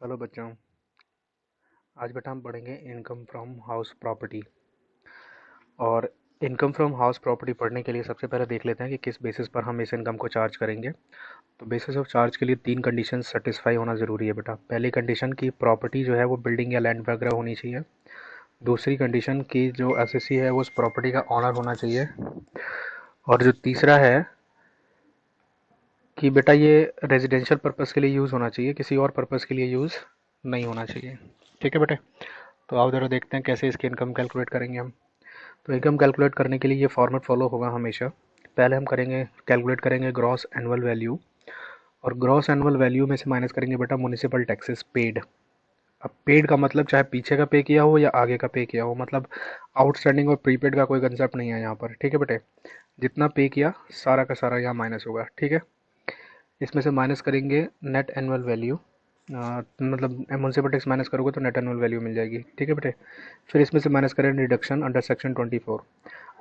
Hello बच्चों। आज बेटा हम पढ़ेंगे इनकम फ्रॉम हाउस प्रॉपर्टी। और इनकम फ्रॉम हाउस प्रॉपर्टी पढ़ने के लिए सबसे पहले देख लेते हैं कि किस बेसिस पर हम इस इनकम को चार्ज करेंगे। तो बेसिस ऑफ चार्ज के लिए तीन कंडीशन सेटिस्फाई होना ज़रूरी है बेटा। पहली कंडीशन की प्रॉपर्टी जो है वो बिल्डिंग या लैंड वगैरह होनी चाहिए। दूसरी कंडीशन की जो एसएससी है वो उस प्रॉपर्टी का ऑनर होना चाहिए। और जो तीसरा है कि बेटा ये रेजिडेंशियल पर्पज़ के लिए यूज़ होना चाहिए, किसी और पर्पज़ के लिए यूज़ नहीं होना चाहिए। ठीक है बेटे। तो आओ ज़रा देखते हैं कैसे इसकी इनकम कैलकुलेट करेंगे हम। तो इनकम कैलकुलेट करने के लिए ये फॉर्मेट फॉलो होगा हमेशा। पहले हम कैलकुलेट करेंगे ग्रॉस एनुअल वैल्यू। और ग्रॉस एनुअल वैल्यू में से माइनस करेंगे बेटा म्युनिसिपल टैक्सेस पेड। अब पेड का मतलब चाहे पीछे का पे किया हो या आगे का पे किया हो, मतलब आउटस्टैंडिंग और प्रीपेड का कोई कंसेप्ट नहीं है यहाँ पर। ठीक है बेटे। जितना पे किया सारा का सारा यहाँ माइनस होगा। ठीक है। इसमें से माइनस करेंगे नेट एनुअल वैल्यू। मतलब म्यूनसिपल टैक्स माइनस करोगे तो नेट एनुअल वैल्यू मिल जाएगी। ठीक है बेटे। फिर इसमें से माइनस करें deduction under section 24।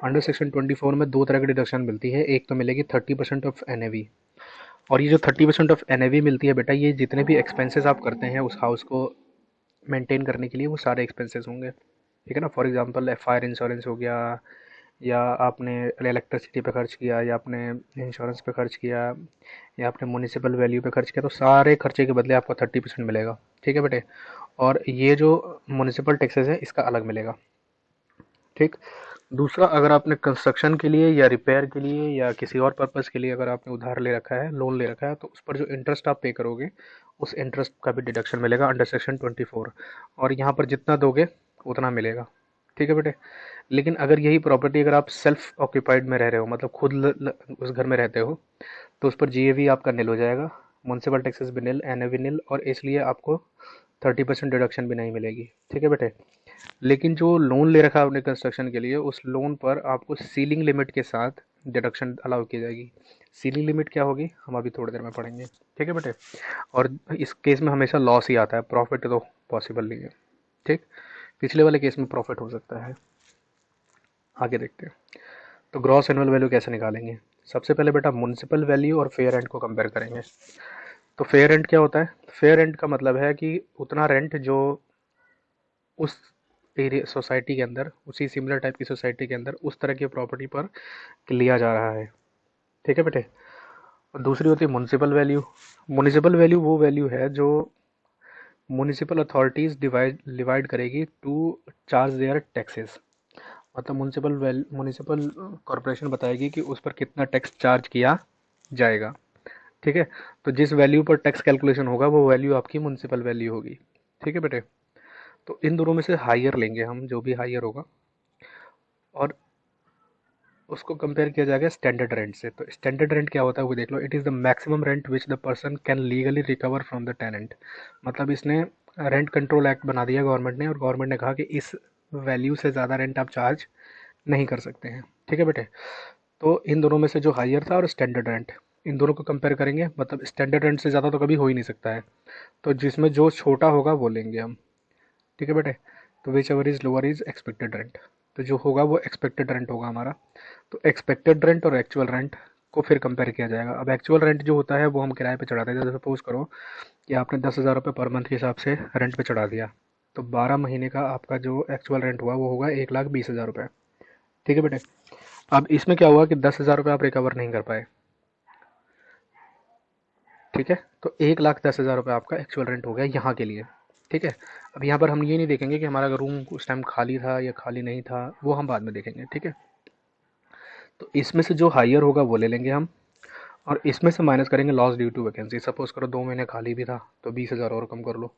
Under section 24 में दो तरह की डिडक्शन मिलती है। एक तो मिलेगी 30% ऑफ एनएवी। और ये जो 30% ऑफ एनएवी मिलती है बेटा, ये जितने भी एक्सपेंसेस आप करते हैं उस हाउस को मेंटेन करने के लिए वो सारे एक्सपेंसेस होंगे। ठीक है ना। फॉर एग्जांपल फायर इंश्योरेंस हो गया, या आपने इलेक्ट्रिसिटी पे खर्च किया, या आपने इंश्योरेंस पे खर्च किया, या आपने म्यूनिसिपल वैल्यू पे खर्च किया, तो सारे खर्चे के बदले आपको 30% मिलेगा। ठीक है बेटे। और ये जो म्यूनिसिपल टैक्सेस है इसका अलग मिलेगा। ठीक। दूसरा, अगर आपने कंस्ट्रक्शन के लिए या रिपेयर के लिए या किसी और पर्पज़ के लिए अगर आपने उधार ले रखा है, लोन ले रखा है, तो उस पर जो इंटरेस्ट आप पे करोगे उस इंटरेस्ट का भी डिडक्शन मिलेगा अंडर सेक्शन 24। और यहाँ पर जितना दोगे उतना मिलेगा। ठीक है बेटे। लेकिन अगर यही प्रॉपर्टी अगर आप सेल्फ ऑक्यूपाइड में रह रहे हो, मतलब खुद उस घर में रहते हो, तो उस पर जीएवी आपका निल हो जाएगा, म्यूनसिपल टैक्सेस भी निल, एनएवी निल, और इसलिए आपको 30% डिडक्शन भी नहीं मिलेगी। ठीक है बेटे। लेकिन जो लोन ले रखा है आपने कंस्ट्रक्शन के लिए, उस लोन पर आपको सीलिंग लिमिट के साथ डिडक्शन अलाउ की जाएगी। सीलिंग लिमिट क्या होगी हम अभी थोड़ी देर में पढ़ेंगे। ठीक है बेटे। और इस केस में हमेशा लॉस ही आता है, प्रॉफिट तो पॉसिबल नहीं है। ठीक। पिछले वाले केस में प्रॉफिट हो सकता है। आगे देखते हैं। तो ग्रॉस एनुअल वैल्यू कैसे निकालेंगे। सबसे पहले बेटा म्युनिसिपल वैल्यू और फेयर रेंट को कंपेयर करेंगे। तो फेयर रेंट क्या होता है। फेयर रेंट का मतलब है कि उतना रेंट जो उस एरिया सोसाइटी के अंदर, उसी सिमिलर टाइप की सोसाइटी के अंदर उस तरह की प्रॉपर्टी पर लिया जा रहा है। ठीक है बेटे। और दूसरी होती है म्युनिसिपल वैल्यू। म्युनिसिपल वैल्यू वो वैल्यू है जो म्युनिसिपल अथॉरिटीज़ डिवाइड करेगी टू चार्ज देयर टैक्सेस। मतलब म्युनिसिपल कॉरपोरेशन बताएगी कि उस पर कितना टैक्स चार्ज किया जाएगा। ठीक है। तो जिस वैल्यू पर टैक्स कैलकुलेशन होगा वो वैल्यू आपकी म्युनिसिपल वैल्यू होगी। ठीक है बेटे। तो इन दोनों में से हायर लेंगे हम, जो भी हायर होगा, और उसको कंपेयर किया जाएगा स्टैंडर्ड रेंट से। तो स्टैंडर्ड रेंट क्या होता है वो देख लो। It is the maximum rent which the person can legally recover from the tenant. मतलब इसने रेंट कंट्रोल एक्ट बना दिया गवर्नमेंट ने, और गवर्नमेंट ने कहा कि इस वैल्यू से ज़्यादा रेंट आप चार्ज नहीं कर सकते हैं। ठीक है बेटे। तो इन दोनों में से जो हायर था और स्टैंडर्ड रेंट, इन दोनों को कंपेयर करेंगे। मतलब स्टैंडर्ड रेंट से ज़्यादा तो कभी हो ही नहीं सकता है, तो जिसमें जो छोटा होगा वो लेंगे हम। ठीक है बेटे। तो which ever is lower is expected rent. तो जो होगा वो एक्सपेक्टेड रेंट होगा हमारा। तो एक्सपेक्टेड रेंट और एक्चुअल रेंट को फिर कंपेयर किया जाएगा। अब एक्चुअल रेंट जो होता है वो हम किराए पे चढ़ाते हैं। जैसे सपोज करो कि आपने 10,000 रुपये पर मंथ के हिसाब से रेंट पे चढ़ा दिया, तो 12 महीने का आपका जो एक्चुअल रेंट हुआ वो होगा 1,20,000 रुपये। ठीक है बेटे। अब इसमें क्या हुआ कि 10,000 रुपये आप रिकवर नहीं कर पाए। ठीक है। तो 1,10,000 रुपये आपका एक्चुअल रेंट हो गया यहाँ के लिए। ठीक है। अब यहाँ पर हम ये नहीं देखेंगे कि हमारा रूम उस टाइम खाली था या खाली नहीं था, वो हम बाद में देखेंगे। ठीक है। तो इसमें से जो हायर होगा वो ले लेंगे हम, और इसमें से माइनस करेंगे loss due to vacancy. Suppose करो 2 महीने खाली भी था तो 20,000 और कम कर लो।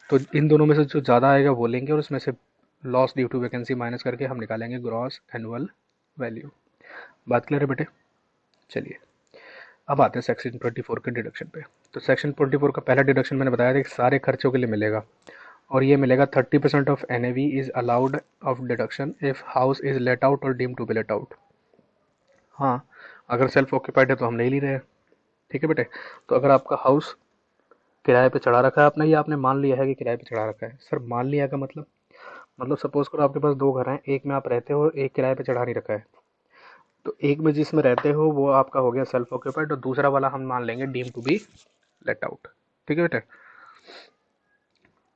तो इन दोनों में से जो ज़्यादा आएगा वो लेंगे, और उसमें से loss due to vacancy minus करके हम निकालेंगे ग्रॉस एनुअल वैल्यू। बात क्लियर है बेटे। चलिए अब आते हैं सेक्शन 24 के डिडक्शन पे। तो सेक्शन 24 का पहला डिडक्शन मैंने बताया था कि सारे खर्चों के लिए मिलेगा, और ये मिलेगा 30% of N A V is allowed of deduction if house is let out और deem to be let out. हाँ, अगर सेल्फ ऑक्यूपाइड है तो हम नहीं ले रहे हैं। ठीक है बेटे। तो अगर आपका हाउस किराए पे चढ़ा रखा है आपने, या आपने मान लिया है कि किराए पे चढ़ा रखा है। सर मान लिया का मतलब सपोज करो आपके पास दो घर हैं, एक में आप रहते हो, एक किराए पे चढ़ा नहीं रखा है। तो एक में जिसमें रहते हो वो आपका हो गया सेल्फ ऑक्यूपाइड, और दूसरा वाला हम मान लेंगे deem to be let out. ठीक है बेटे।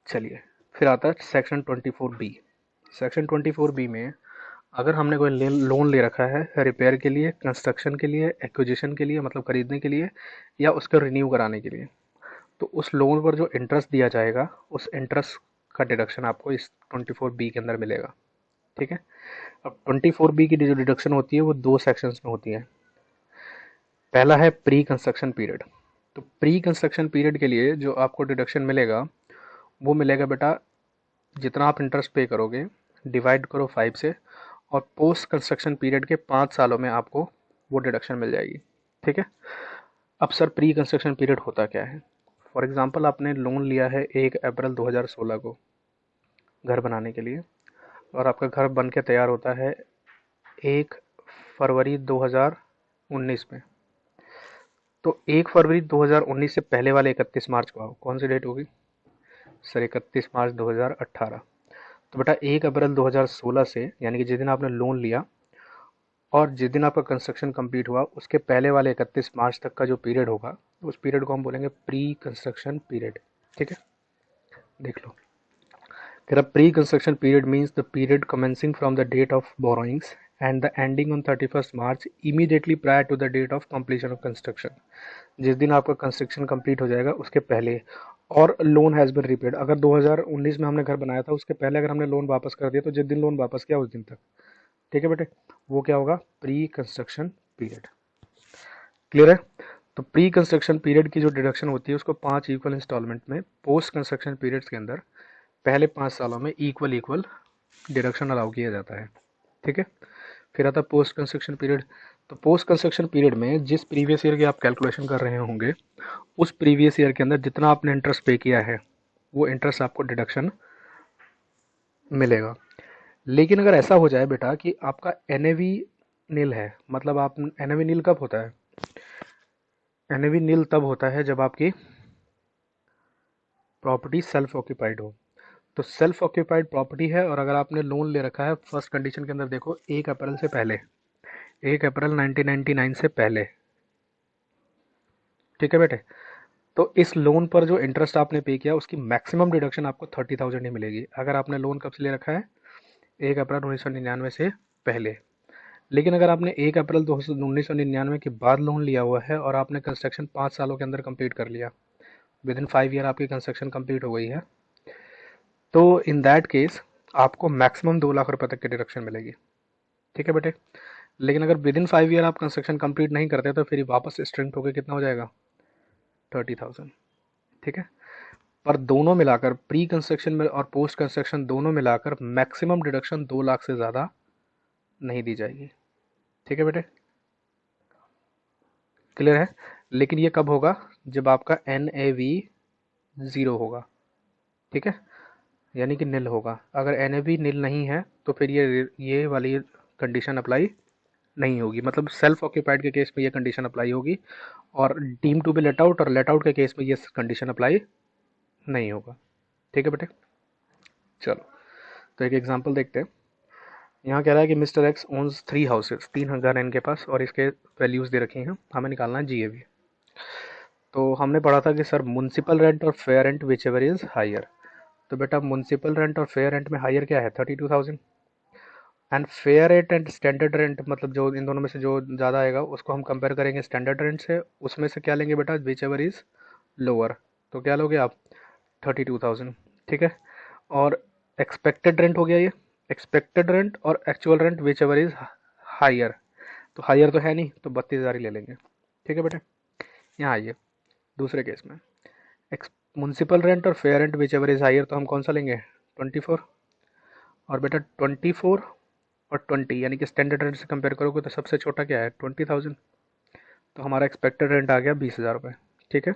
चलिए, फिर आता है सेक्शन 24B। सेक्शन 24B में अगर हमने कोई लोन ले रखा है रिपेयर के लिए, कंस्ट्रक्शन के लिए, एक्विजिशन के लिए मतलब खरीदने के लिए, या उसको रिन्यू कराने के लिए, तो उस लोन पर जो इंटरेस्ट दिया जाएगा उस इंटरेस्ट का डिडक्शन आपको इस 24B के अंदर मिलेगा। ठीक है। अब 24B की जो डिडक्शन होती है वो दो सेक्शंस में होती है। पहला है प्री कंस्ट्रक्शन पीरियड। तो प्री कंस्ट्रक्शन पीरियड के लिए जो आपको डिडक्शन मिलेगा वो मिलेगा बेटा, जितना आप इंटरेस्ट पे करोगे डिवाइड करो 5 से, और पोस्ट कंस्ट्रक्शन पीरियड के 5 सालों में आपको वो डिडक्शन मिल जाएगी। ठीक है। अब सर प्री कंस्ट्रक्शन पीरियड होता क्या है? फॉर एग्जांपल आपने लोन लिया है 1 अप्रैल 2016 को घर बनाने के लिए, और आपका घर बन के तैयार होता है 1 फरवरी 2019 में। तो 1 फरवरी 2019 से पहले वाले 31 मार्च को कौन सी डेट होगी सर? 31 मार्च 2018। तो बेटा 1 अप्रैल 2016 से, यानी कि जिस दिन आपने लोन लिया और जिस दिन आपका कंस्ट्रक्शन कंप्लीट हुआ, उसके पहले वाले 31 मार्च तक का जो पीरियड होगा उस पीरियड को हम बोलेंगे प्री कंस्ट्रक्शन पीरियड। ठीक है, देख लो। Pre construction period means the period commencing from the date of borrowings and the ending on 31st March immediately prior to the date of completion of construction। जिस दिन आपका कंस्ट्रक्शन कंप्लीट हो जाएगा उसके पहले, और लोन हैज़ बिन रिपेड। अगर 2019 में हमने घर बनाया था उसके पहले अगर हमने लोन वापस कर दिया तो जिस दिन लोन वापस किया उस दिन तक। ठीक है बेटे, वो क्या होगा? Pre construction period. क्लियर है? तो प्री कंस्ट्रक्शन पीरियड की जो डिडक्शन होती है उसको 5 इक्वल इंस्टॉलमेंट में पोस्ट कंस्ट्रक्शन पीरियड्स के अंदर पहले 5 सालों में इक्वल इक्वल डिडक्शन अलाउ किया जाता है। ठीक है। फिर आता है पोस्ट कंस्ट्रक्शन पीरियड। तो पोस्ट कंस्ट्रक्शन पीरियड में जिस प्रीवियस ईयर की आप कैलकुलेशन कर रहे होंगे उस प्रीवियस ईयर के अंदर जितना आपने इंटरेस्ट पे किया है वो इंटरेस्ट आपको डिडक्शन मिलेगा। लेकिन अगर ऐसा हो जाए बेटा कि आपका एनएवी नील है, मतलब आप एनएवी नील कब होता है? एनएवी नील तब होता है जब आपकी प्रॉपर्टी सेल्फ ऑक्यूपाइड हो। तो सेल्फ ऑक्यूपाइड प्रॉपर्टी है और अगर आपने लोन ले रखा है, फर्स्ट कंडीशन के अंदर देखो 1 अप्रैल से पहले, 1 अप्रैल 1999 से पहले। ठीक है बेटे, तो इस लोन पर जो इंटरेस्ट आपने पे किया उसकी मैक्सिमम डिडक्शन आपको 30,000 ही मिलेगी। अगर आपने लोन कब से ले रखा है? 1 अप्रैल 1999 से पहले। लेकिन अगर आपने 1 अप्रैल 1999 के बाद लोन लिया हुआ है और आपने कंस्ट्रक्शन 5 सालों के अंदर कंप्लीट कर लिया, विद इन 5 ईयर आपकी कंस्ट्रक्शन कंप्लीट हो गई है, तो इन दैट केस आपको मैक्सिमम 2 लाख रुपए तक की डिडक्शन मिलेगी। ठीक है बेटे। लेकिन अगर विद इन 5 ईयर आप कंस्ट्रक्शन कंप्लीट नहीं करते तो फिर वापस स्ट्रिंग होकर कितना हो जाएगा? 30,000। ठीक है। पर दोनों मिलाकर प्री कंस्ट्रक्शन में और पोस्ट कंस्ट्रक्शन दोनों मिलाकर मैक्सिमम डिडक्शन 2 लाख से ज़्यादा नहीं दी जाएगी। ठीक है बेटे, क्लियर है? लेकिन ये कब होगा? जब आपका NAV 0 होगा। ठीक है, यानी कि नील होगा। अगर NAV नील नहीं है तो फिर ये वाली कंडीशन अप्लाई नहीं होगी। मतलब सेल्फ ऑक्यूपाइड के केस में ये कंडीशन अप्लाई होगी और deem to be let out और लेट आउट के केस में ये कंडीशन अप्लाई नहीं होगा। ठीक है बेटे, चलो तो एक एग्जांपल देखते हैं। यहाँ कह रहा है कि मिस्टर एक्स ओन्स 3 हाउसेस, 3 घर हैं इनके पास और इसके वैल्यूज़ दे रखी हैं, हमें निकालना है GAV। तो हमने पढ़ा था कि सर म्युनिसिपल रेंट और fair rent whichever is higher. तो बेटा म्युनिसिपल रेंट और फेयर रेंट में हायर क्या है? 32,000। And fair rate and standard rent, मतलब जो इन दोनों में से जो ज़्यादा आएगा उसको हम कंपेयर करेंगे स्टैंडर्ड रेंट से, उसमें से क्या लेंगे बेटा? Which ever is lower. तो क्या लोगे आप? 32,000। ठीक है। और एक्सपेक्टेड रेंट हो गया ये, एक्सपेक्टेड रेंट और actual rent whichever is higher. तो हायर तो है नहीं तो 32,000 ही ले लेंगे। ठीक है बेटे, यहाँ आइए दूसरे केस में। म्युनिसिपल रेंट और fair rent whichever is higher, तो हम कौन सा लेंगे? 24। और बेटा 24 और 20 यानी कि स्टैंडर्ड रेंट से कंपेयर करोगे तो सबसे छोटा क्या है? 20,000। तो हमारा एक्सपेक्टेड रेंट आ गया 20,000 रुपये। ठीक है।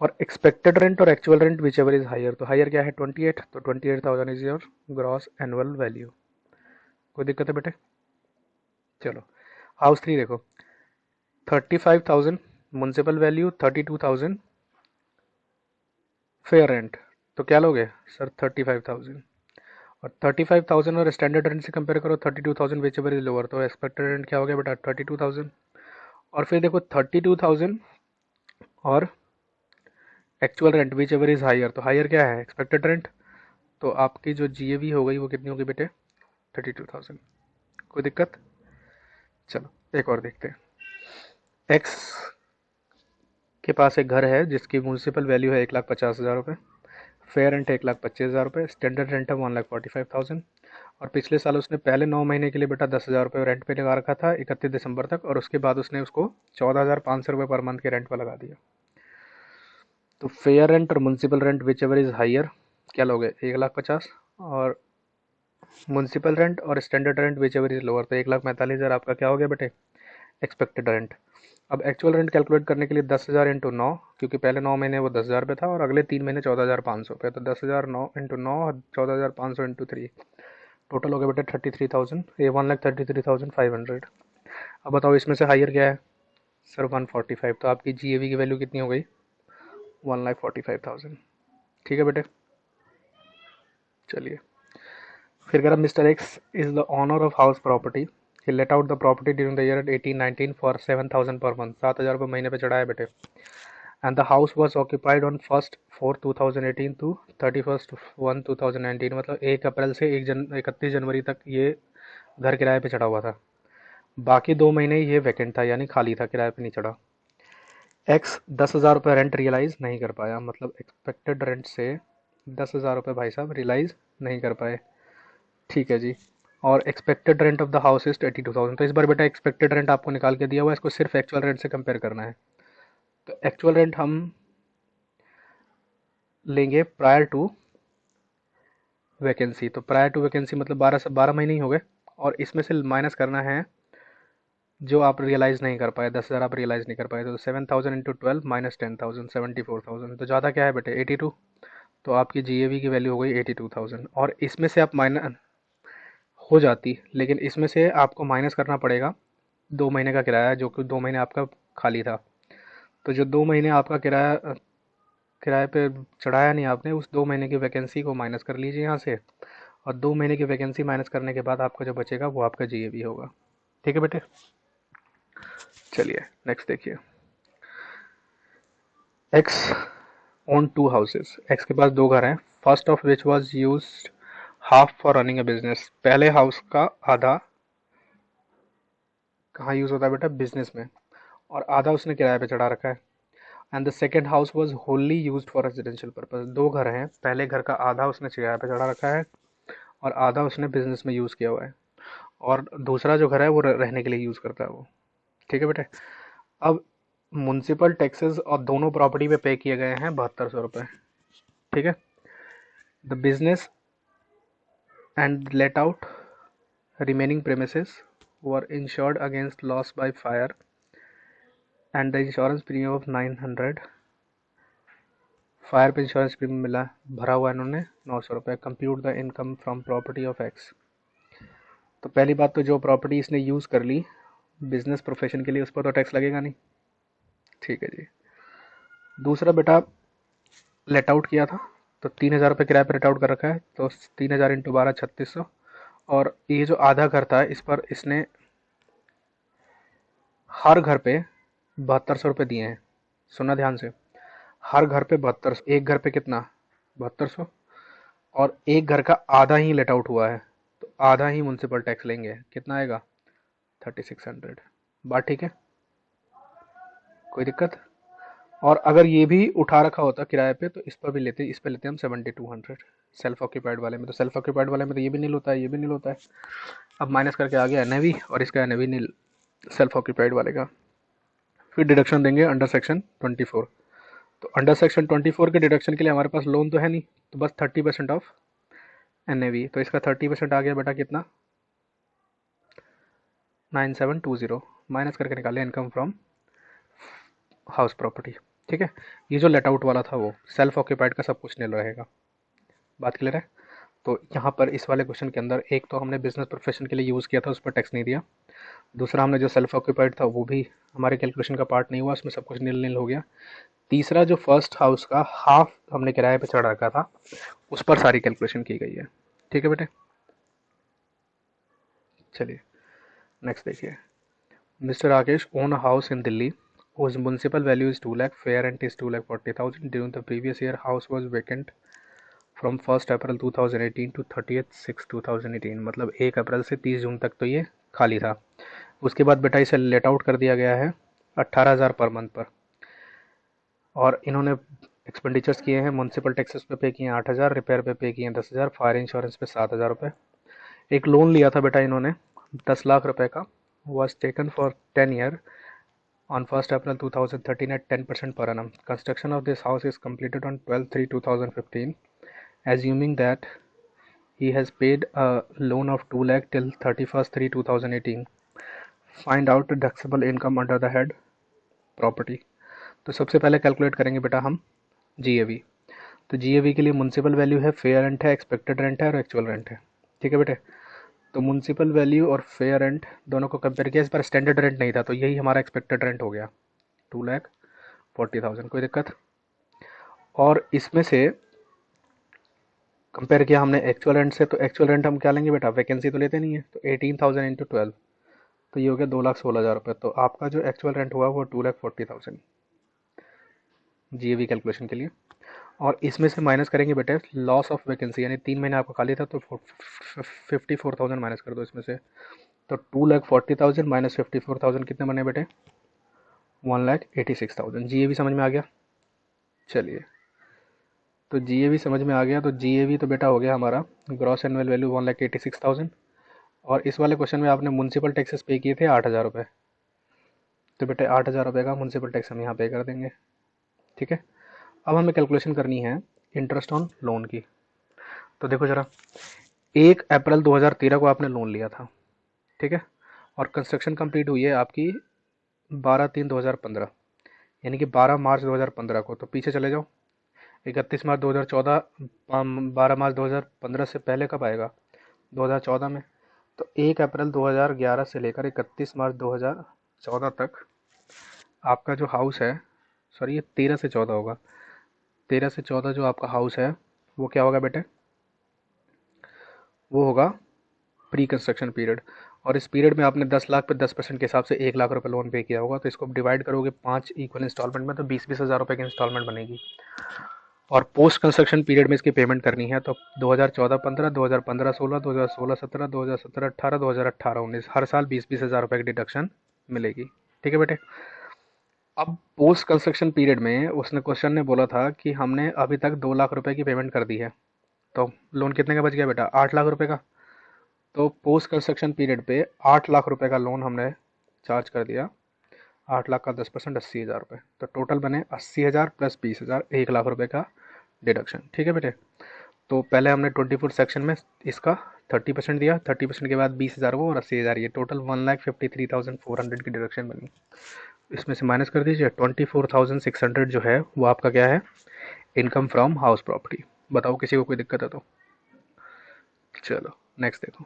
और एक्सपेक्टेड रेंट और actual rent whichever is higher, तो हायर क्या है? 28। तो 28,000 is your gross annual value. कोई दिक्कत है बेटे? चलो हाउस 3 देखो, 35,000 म्युनिसिपल वैल्यू, 32,000 फेयर रेंट। तो क्या लोगे सर? 35,000। और 35,000 और स्टैंडर्ड रेंट से कंपेयर करो 32,000 विच एवर इज लोअर, तो एक्सपेक्टेड रेंट क्या हो गया बेटा? 32,000। और फिर देखो 32,000 और actual rent whichever is higher, तो हायर क्या है, एक्सपेक्टेड रेंट। तो आपकी जो GAV हो गई वो कितनी होगी बेटे, 32,000। कोई दिक्कत? चलो एक और देखते हैं। एक्स के पास एक घर है जिसकी म्यूनसिपल वैल्यू है 1,50,000 रुपये, फेयर रेंट 1,25,000 रुपये, स्टैंडर्ड रेंट है 1,45,000, और पिछले साल उसने पहले 9 महीने के लिए बेटा 10,000 रुपये रेंट पे लगा रखा था 31 दिसंबर तक, और उसके बाद उसने उसको 14,500 रुपये पर मंथ के रेंट पर लगा दिया। तो फेयर रेंट और municipal rent whichever is higher क्या लोगे, 1,50,000, और म्यूनसिपल रेंट और standard rent whichever is lower, तो 1,45,000 आपका क्या हो गया बेटे, एक्सपेक्टेड रेंट। अब एक्चुअल रेंट कैलकुलेट करने के लिए 10,000 इंटू 9, क्योंकि पहले 9 महीने वो 10,000 रुपये था और अगले 3 महीने 14,500 रुपये, तो 10,000 9 इंटू 9 और 14,500 इंटू 3, टोटल हो गया बेटे 33,000, ये 1,33,500। अब बताओ इसमें से हायर क्या है सर, 145, तो आपकी GAV की वैल्यू कितनी हो गई, 1,45,000। ठीक है बेटे, चलिए फिर कह रहा mister X is the owner of house property, he let out the property during the year 18-19 for 7,000 per month, 7,000 रुपये महीने पे चढ़ाया बेटे, and the house was occupied on 1st 4 2018 to 31st 1 2019, मतलब 1 अप्रैल से 31 जनवरी तक ये घर किराए पे चढ़ा हुआ था, बाकी 2 महीने ये वैकेंट था यानी खाली था, किराए पे नहीं चढ़ा। एक्स 10,000 रुपये रेंट रियलाइज़ नहीं कर पाया, मतलब एक्सपेक्टेड रेंट से 10,000 रुपये भाई साहब रियलाइज़ नहीं कर पाए। ठीक है जी, और expected rent of the house is 82,000, तो इस बार बेटा एक्सपेक्टेड रेंट आपको निकाल के दिया हुआ है, इसको सिर्फ एक्चुअल रेंट से कंपेयर करना है। तो एक्चुअल रेंट हम लेंगे प्रायर टू वैकेंसी, तो प्रायर टू वैकेंसी मतलब 12 महीने ही हो गए, और इसमें से माइनस करना है जो आप रियलाइज़ नहीं कर पाए, 10,000 आप रियलाइज़ नहीं कर पाए, तो 7,000 इंटू 12 माइनस 10,000, 74,000, तो ज़्यादा क्या है बेटे 82, तो आपकी GAV की वैल्यू हो गई 82,000, और इसमें से आप माइनस हो जाती, लेकिन इसमें से आपको माइनस करना पड़ेगा 2 महीने का किराया, जो कि 2 महीने आपका खाली था, तो जो 2 महीने आपका किराया किराए पे चढ़ाया नहीं आपने, उस 2 महीने की वैकेंसी को माइनस कर लीजिए यहाँ से, और 2 महीने की वैकेंसी माइनस करने के बाद आपका जो बचेगा वो आपका GAV होगा। ठीक है बेटे, चलिए नेक्स्ट देखिए। एक्स ओन 2 हाउसेस, एक्स के पास 2 घर हैं, first of which was use half for running A business, पहले हाउस का आधा कहाँ यूज़ होता है बेटा, बिजनेस में, और आधा उसने किराए पे चढ़ा रखा है। And the second house was Holi use for residential purpose, 2 घर हैं, पहले घर का आधा उसने किराए पे चढ़ा रखा है और आधा उसने बिजनेस में यूज़ किया हुआ है, और दूसरा जो घर है वो रहने के लिए यूज़ करता है वो। ठीक है बेटे, अब म्यूनसिपल टैक्सेस और दोनों प्रॉपर्टी पे किए गए हैं 7200 रुपये। ठीक है, the business and let out remaining premises were insured against loss by fire and the insurance premium of 900, fire पे इंश्योरेंस प्रीमियम मिला भरा हुआ है इन्होंने 900 रुपये। Compute the income from property of x, तो पहली बात तो जो प्रॉपर्टी इसने यूज़ कर ली बिजनेस प्रोफेशन के लिए उस पर तो टैक्स लगेगा नहीं। ठीक है जी, दूसरा बेटा लेट आउट किया था, तो 3,000 रुपये किराए पर लेट आउट कर रखा है, तो 3,000 इंटू 12 3600, और ये जो आधा घर था इस पर इसने हर घर पे 7200 रुपये दिए हैं, सुनना ध्यान से, हर घर पे 7200, एक घर पे कितना 7200, और एक घर का आधा ही लेट आउट हुआ है, तो आधा ही म्यूनसिपल टैक्स लेंगे, कितना आएगा 3600। बात ठीक है, कोई दिक्कत? और अगर ये भी उठा रखा होता किराए पे तो इस पर भी लेते, इस पर लेते हम 7200 सेल्फ ऑक्यूपाइड वाले में, तो सेल्फ ऑक्यूपाइड वाले में तो ये भी नील होता है, ये भी नील होता है। अब माइनस करके आ गया एनएवी और इसका एनएवी नील सेल्फ ऑक्यूपाइड वाले का। फिर डिडक्शन देंगे अंडर सेक्शन 24, तो अंडर सेक्शन 24 के डिडक्शन के लिए हमारे पास लोन तो है नहीं, तो बस 30% ऑफ एनएवी, तो इसका 30% आ गया बेटा कितना 9720, माइनस करके निकाले इनकम फ्रॉम हाउस प्रॉपर्टी। ठीक है, ये जो लेट आउट वाला था वो सेल्फ ऑक्यूपाइड का सब कुछ नील रहेगा। बात क्लियर है? तो यहाँ पर इस वाले क्वेश्चन के अंदर एक तो हमने बिजनेस प्रोफेशन के लिए यूज़ किया था उस पर टैक्स नहीं दिया, दूसरा हमने जो सेल्फ ऑक्यूपाइड था वो भी हमारे कैलकुलेशन का पार्ट नहीं हुआ, उसमें सब कुछ नील नील हो गया। तीसरा जो फर्स्ट हाउस का हाफ हमने किराए पे चढ़ा रखा था उस पर सारी कैलकुलेशन की गई है। ठीक है बेटे, चलिए नेक्स्ट देखिए। Mister Rakesh own a house in Delhi whose municipal value is 2 lakh, fair rent is 2,40,000. During the previous year, house was vacant from 1st April 2018 to 30/6/2018, मतलब 1 अप्रैल से 30 जून तक तो ये खाली था। उसके बाद बेटा इसे लेट आउट कर दिया गया है 18,000 पर मंथ पर, और इन्होंने एक्सपेंडिचर्स किए हैं, म्यूनसिपल टैक्सेस पे पे किए हैं 8,000, रिपेयर पे पे किए हैं 10,000, फायर इंश्योरेंस पे 7,000 रुपये। एक लोन लिया था बेटा इन्होंने 10 लाख रुपए का, was taken for 10 year on 1st April 2013 at 10% per annum. Construction of this house is completed on 12/3/2015. Assuming that he has paid a loan of 2 lakh till 31st/3/2018. Find out taxable income under the head property. तो सबसे पहले calculate करेंगे बेटा हम GAV। तो GAV के लिए municipal value है, फेयर रेंट है, एक्सपेक्टेड रेंट है और एक्चुअल रेंट है। ठीक है बेटे, तो म्यूनसिपल वैल्यू और फेयर रेंट दोनों को कंपेयर किया, इस पर स्टैंडर्ड रेंट नहीं था तो यही हमारा एक्सपेक्टेड रेंट हो गया 2,40,000। कोई दिक्कत? और इसमें से कंपेयर किया हमने एक्चुअल रेंट से, तो एक्चुअल रेंट हम क्या लेंगे बेटा, वैकेंसी तो लेते नहीं है, तो 18,000 इंटू 12, तो ये हो गया 2,16,000 रुपये। तो आपका जो एक्चुअल रेंट हुआ वो 2,40,000 GAV कैलकुलेशन के लिए। और इसमें से माइनस करेंगे बेटे लॉस ऑफ वैकेंसी, यानी 3 महीने आपका खाली था तो 54,000 माइनस कर दो इसमें से, तो 2,40,000 माइनस 54,000 कितने बने बेटे, 1,86,000। GAV समझ में आ गया? चलिए, तो GAV समझ में आ गया। तो GAV तो बेटा हो गया हमारा ग्रॉस एनुअल वैल्यू 1,86,000, और इस वाले क्वेश्चन में आपने म्यूनसिपल टैक्सेस पे किए थे 8,000 रुपये, तो बेटे 8,000 रुपये का म्यूनसिपल टैक्स हम यहाँ पे कर देंगे। ठीक है, अब हमें कैलकुलेशन करनी है इंटरेस्ट ऑन लोन की। तो देखो जरा, 1 अप्रैल 2013 को आपने लोन लिया था, ठीक है, और कंस्ट्रक्शन कंप्लीट हुई है आपकी 12/3/2015, यानी कि 12 मार्च 2015 को। तो पीछे चले जाओ, 31 मार्च 2014, 12 मार्च 2015 से पहले कब आएगा, 2014 में। तो 1 अप्रैल 2011 से लेकर 31 मार्च 2014 तक आपका जो हाउस है, सॉरी ये 13 से 14 होगा, 13 से 14 जो आपका हाउस है वो क्या होगा बेटे, वो होगा प्री कंस्ट्रक्शन पीरियड। और इस पीरियड में आपने 10 लाख पे 10% के हिसाब से 1 लाख रुपए लोन पे किया होगा, तो इसको डिवाइड करोगे 5 इक्वल इंस्टॉलमेंट में, तो 20-20 हज़ार रुपये की इंस्टॉलमेंट बनेगी। और पोस्ट कंस्ट्रक्शन पीरियड में इसकी पेमेंट करनी है, तो 2014-15, 2015-16, 2016-17, 2017-18, 2018-19 हर साल 20-20 हज़ार रुपये की डिडक्शन मिलेगी। ठीक है बेटे, अब पोस्ट कंस्ट्रक्शन पीरियड में उसने क्वेश्चन ने बोला था कि हमने अभी तक 2 लाख रुपए की पेमेंट कर दी है, तो लोन कितने का बच गया बेटा, 8 लाख रुपए का। तो पोस्ट कंस्ट्रक्शन पीरियड पे 8 लाख रुपए का लोन हमने चार्ज कर दिया, 8 लाख का 10% 80 हज़ार रुपये, तो टोटल बने 80,000 प्लस 20,000, 1 लाख रुपए का डिडक्शन। ठीक है बेटे, तो पहले हमने 24 सेक्शन में इसका 30% दिया, 30% के बाद 20,000 वो और 80,000 ये, टोटल 1,53,400 की डिडक्शन बनी। इसमें से माइनस कर दीजिए, 24,600 जो है वो आपका क्या है, इनकम फ्रॉम हाउस प्रॉपर्टी। बताओ किसी को कोई दिक्कत है तो? चलो नेक्स्ट देखो,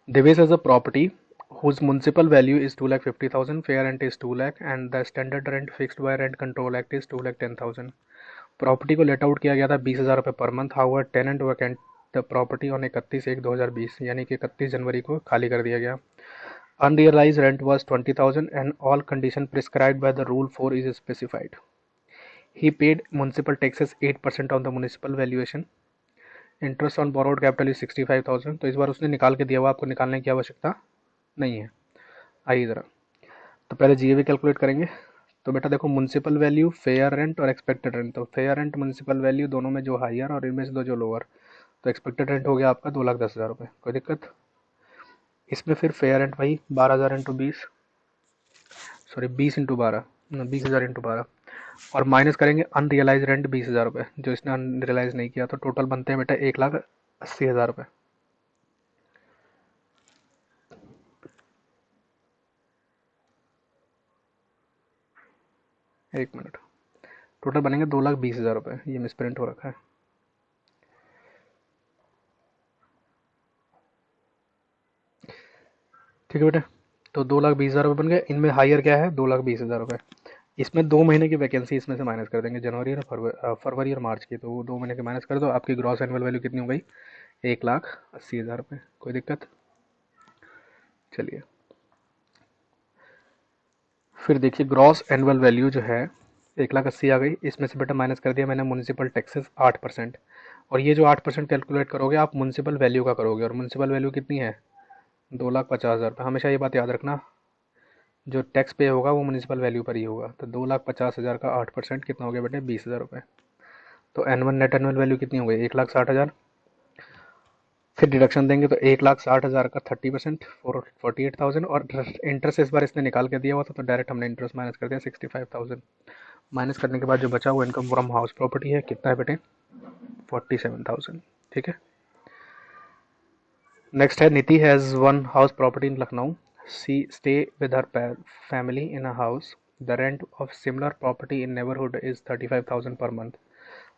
Divesh has a property whose municipal value is 2,50,000, fair rent is 2 lakh and the standard rent fixed by rent control act is 2,10,000। Property को लेट आउट किया गया था 20,000 रुपये per month. However tenant vacant the property on 31/1/2020, यानी कि 31 जनवरी को खाली कर दिया गया। Unrealise rent was 20,000 and all condition prescribed by the rule 4 is specified. He paid municipal taxes 8% on the municipal valuation. Interest on borrowed capital is 65,000, तो इस बार उसने निकाल के दिया हुआ, आपको निकालने की आवश्यकता नहीं है। आइए ज़रा, तो पहले GAV कैलकुलेट करेंगे। तो बेटा देखो, म्यूनसिपल वैल्यू, फेयर रेंट और एक्सपेक्टेड रेंट, तो फेयर रेंट म्यूनसिपल वैल्यू दोनों में जो हायर और इनमें से दो जो लोअर, तो एक्सपेक्टेड रेंट हो गया आपका 2,10,000 रुपये। कोई दिक्कत? इसमें फिर फेयर रेंट वही 12,000 इंटू 20, सॉरी 20 इंटू 12, 20,000 इंटू 12, और माइनस करेंगे अनरियलाइज रेंट 20,000 रुपये जो इसने अनरियलाइज नहीं किया, तो टोटल बनते हैं बेटा 1,80,000 रुपये। एक मिनट, टोटल बनेंगे 2,20,000 रुपये, ये मिसप्रिंट हो रखा है। ठीक है बेटा, तो 2,20,000 रुपये बन गए। इनमें हायर क्या है, 2,20,000 रुपये। इसमें 2 महीने की वैकेंसी इसमें से माइनस कर देंगे, जनवरी और फरवरी और मार्च की, तो वो 2 महीने के माइनस कर दो, आपकी ग्रॉस एनुअल वैल्यू कितनी हो गई, 1,80,000 रुपये। कोई दिक्कत? चलिए, फिर देखिए ग्रॉस एनुअल वैल्यू जो है 1,80,000 आ गई। इसमें से बेटा माइनस कर दिया मैंने म्यूनसिपल टैक्सेस 8%। और ये जो 8% कैलकुलेट करोगे आप म्यूनसिपल वैल्यू का करोगे, और म्यूनसिपल वैल्यू कितनी है 2,50,000 रुपये। हमेशा ये बात याद रखना, जो टैक्स पे होगा वो म्यूनसिपल वैल्यू पर ही होगा। तो 2,50,000 का 8% कितना हो गया बेटे 20,000 रुपये। तो एनुअल नेट एनुअल वैल्यू कितनी हो गई 1,60,000। फिर डिडक्शन देंगे तो 1,60,000 का 30% 48,000। और इंटरेस्ट इस बार इसने निकाल के दिया हुआ था तो डायरेक्ट हमने इंटरेस्ट माइनस कर दिया 65,000। माइनस करने के बाद जो बचा वो इनकम फ्रॉम हाउस प्रॉपर्टी है, कितना है बेटे 47,000। ठीक है। नेक्स्ट है Niti has one house property in Lucknow. She stay with her family in a house. The rent of similar property in neighbourhood is 35,000 per month.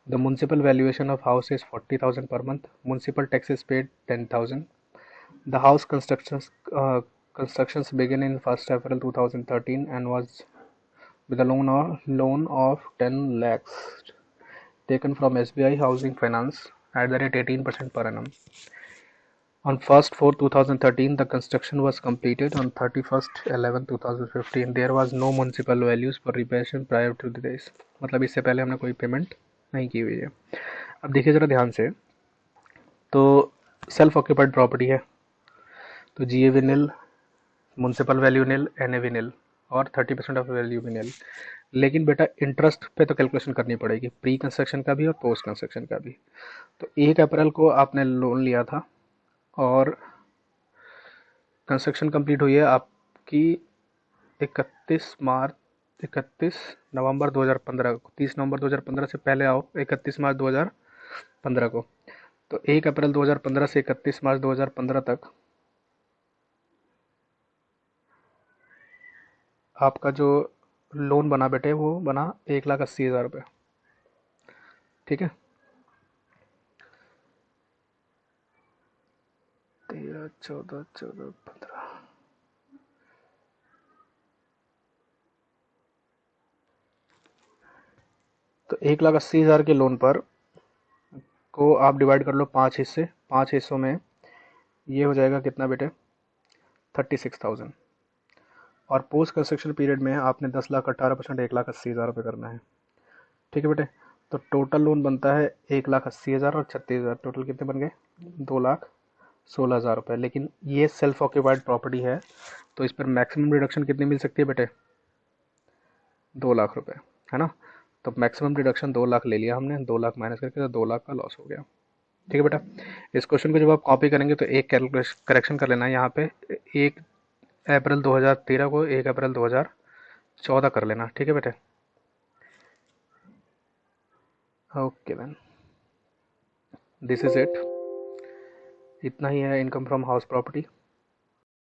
The municipal valuation of house is 40,000 per month. Municipal tax is paid 10,000. The house constructions began in 1st April 2013 and was with a loan of 10 lakhs taken from SBI Housing Finance at the rate 18% per annum. On 1st 4 2013, the construction was completed. On 31st 11 2015, there was no municipal values for reparation prior to this. मतलब इससे पहले हमने कोई payment नहीं की हुई है। अब देखिए ज़रा ध्यान से, तो सेल्फ ऑक्यूपाइड प्रॉपर्टी है तो G A V nil, municipal value nil, N A V nil, और 30% ऑफ वैल्यू भी नील। लेकिन बेटा इंटरेस्ट पे तो कैलकुलेशन करनी पड़ेगी, प्री कंस्ट्रक्शन का भी और पोस्ट कंस्ट्रक्शन का भी। तो 1 अप्रैल को आपने लोन लिया था और कंस्ट्रक्शन कंप्लीट हुई है आपकी 31 नवंबर 2015 को। 30 नवंबर 2015 से पहले आओ 31 मार्च 2015 को। तो 1 अप्रैल 2015 से 31 मार्च 2015 तक आपका जो लोन बना बेटे वो बना 1,80,000 रुपये। ठीक है। 13, 14, 14, 15। तो 1,80,000 के लोन पर को आप डिवाइड कर लो 5 हिस्से। 5 हिस्सों में ये हो जाएगा कितना बेटे 36,000। और पोस्ट कंस्ट्रक्शन पीरियड में आपने 10,18% 1,80,000 रुपये करना है। ठीक है बेटे। तो टोटल लोन बनता है 1,80,000 और 36,000, टोटल कितने बन गए 2,16,000 रुपये। लेकिन ये सेल्फ ऑक्यूपाइड प्रॉपर्टी है तो इस पर मैक्सिमम रिडक्शन कितनी मिल सकती है बेटे 2,00,000 रुपये, है ना। तो मैक्सिमम रिडक्शन 2,00,000 ले लिया हमने, 2,00,000 माइनस करके तो 2,00,000 का लॉस हो गया। ठीक है बेटा। इस क्वेश्चन को जब आप कॉपी करेंगे तो एक कैलकुलेशन करेक्शन कर लेना है यहाँ पे, 1 अप्रैल 2013 को 1 अप्रैल 2014 कर लेना। ठीक है बेटे। Okay then this is it. इतना ही है इनकम फ्रॉम हाउस प्रॉपर्टी।